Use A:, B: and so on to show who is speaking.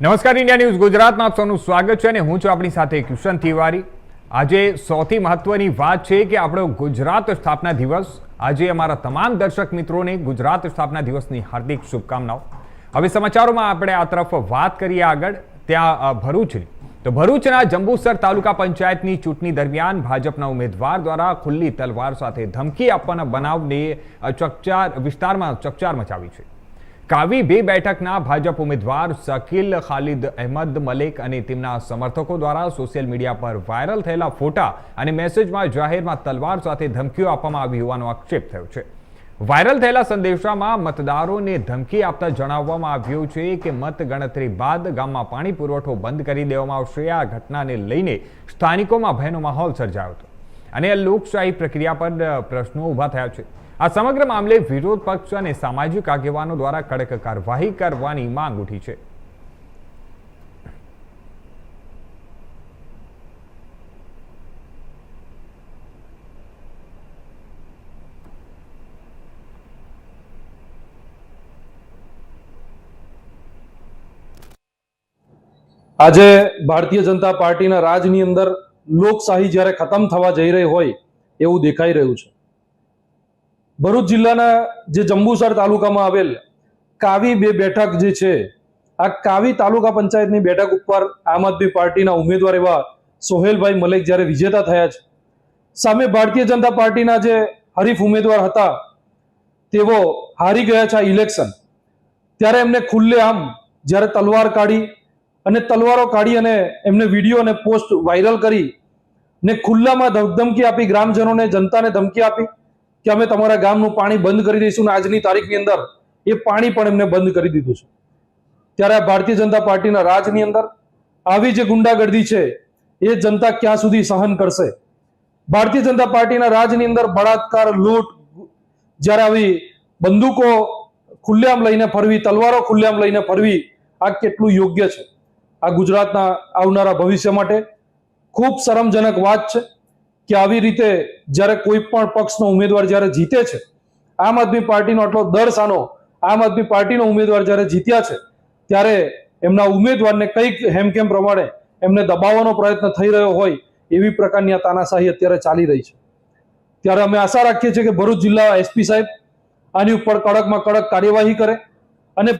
A: નમસ્કાર, India news ગુજરાતમાં આપ સૌનું સ્વાગત છે અને હું છું આપણી સાથે કિશન તિવારી। આજે સૌથી મહત્વની વાત છે કે આપણો ગુજરાત સ્થાપના દિવસ। આજે અમારા તમામ દર્શક મિત્રોને ગુજરાત સ્થાપના દિવસની હાર્દિક શુભકામનાઓ। હવે સમાચારોમાં આપણે આ તરફ વાત કરીએ આગળ, ત્યાં ભરૂચની તો ભરૂચના જંબુસર તાલુકા પંચાયતની ચૂંટણી દરમિયાન ભાજપના ઉમેદવાર દ્વારા ખુલ્લી તલવાર સાથે ધમકી આપવાના બનાવને વિસ્તારમાં ચકચાર મચાવી છે। કાવી બે બેઠકના ભાજપ ઉમેદવાર શકીલ ખાલિદ અહેમદ મલેક અને તેમના સમર્થકો દ્વારા સોશિયલ મીડિયા પર વાયરલ થયેલા ફોટા અને મેસેજમાં જાહેરમાં તલવાર સાથે ધમકીઓ આપવામાં આવી હોવાનો આક્ષેપ થયો છે। વાયરલ થયેલા સંદેશામાં મતદારોને ધમકી આપતા જણાવવામાં આવ્યું છે કે મતગણતરી બાદ ગામમાં પાણી પુરવઠો બંધ કરી દેવામાં આવશે। આ ઘટનાને લઈને સ્થાનિકોમાં ભયનો માહોલ સર્જાયો હતો અને લોકશાહી પ્રક્રિયા પર પ્રશ્નો ઊભા થયા છે। આ સમગ્ર મામલે વિરોધ પક્ષ અને સામાજિક આગેવાનો દ્વારા કડક કાર્યવાહી કરવાની માંગ ઉઠી છે।
B: આજે ભારતીય જનતા પાર્ટીના રાજની અંદર લોકશાહી જ્યારે ખતમ થવા જઈ રહી હોય એવું દેખાઈ રહ્યું છે। ભરૂચ જિલ્લાના જે જંબુસર તાલુકામાં આવેલ કાવી બે બેઠક જે છે, આ કાવી તાલુકા પંચાયતની બેઠક ઉપર આમ આદમી પાર્ટીના ઉમેદવાર એવા સોહેલભાઈ મલેક જ્યારે વિજેતા થયા છે, સામે ભારતીય જનતા પાર્ટીના જે હરીફ ઉમેદવાર હતા તેઓ હારી ગયા છે આ ઇલેક્શન। ત્યારે એમને ખુલ્લેઆમ જ્યારે તલવાર કાઢી અને તલવારો કાઢી અને એમને વિડીયો અને પોસ્ટ વાયરલ કરી ને ખુલ્લામાં ધમકી આપી, ગ્રામજનોને, જનતાને ધમકી આપી કે અમે તમારા ગામનું પાણી બંધ કરી દઈશું ને આજની તારીખની અંદર એ પાણી પણ એમને બંધ કરી દીધું છે। ત્યારે આ ભારતીય જનતા પાર્ટીના રાજની અંદર આવી જે ગુંડાગર્દી છે એ જનતા ક્યાં સુધી સહન કરશે? ભારતીય જનતા પાર્ટીના રાજની અંદર બળાત્કાર, લૂંટ, જ્યારે આવી બંદૂકો ખુલ્લેઆમ લઈને ફરવી, તલવારો ખુલ્લેઆમ લઈને ફરવી, આ કેટલું યોગ્ય છે? આ ગુજરાતના આવનારા ભવિષ્ય માટે ખૂબ શરમજનક વાત છે કે આવી રીતે જ્યારે કોઈ પણ પક્ષનો ઉમેદવાર જ્યારે જીતે છે, આમ આદમી પાર્ટીનો આટલો દર સાનો આમ આદમી પાર્ટીનો ઉમેદવાર જ્યારે જીત્યા છે, ત્યારે એમના ઉમેદવારને કંઈક હેમખેમ પ્રમાણે એમને દબાવવાનો પ્રયત્ન થઈ રહ્યો હોય એવી પ્રકારની આ તાનાશાહી અત્યારે ચાલી રહી છે। ત્યારે અમે આશા રાખીએ છીએ કે ભરૂચ જિલ્લા એસપી સાહેબ આની ઉપર કડકમાં કડક કાર્યવાહી કરે અને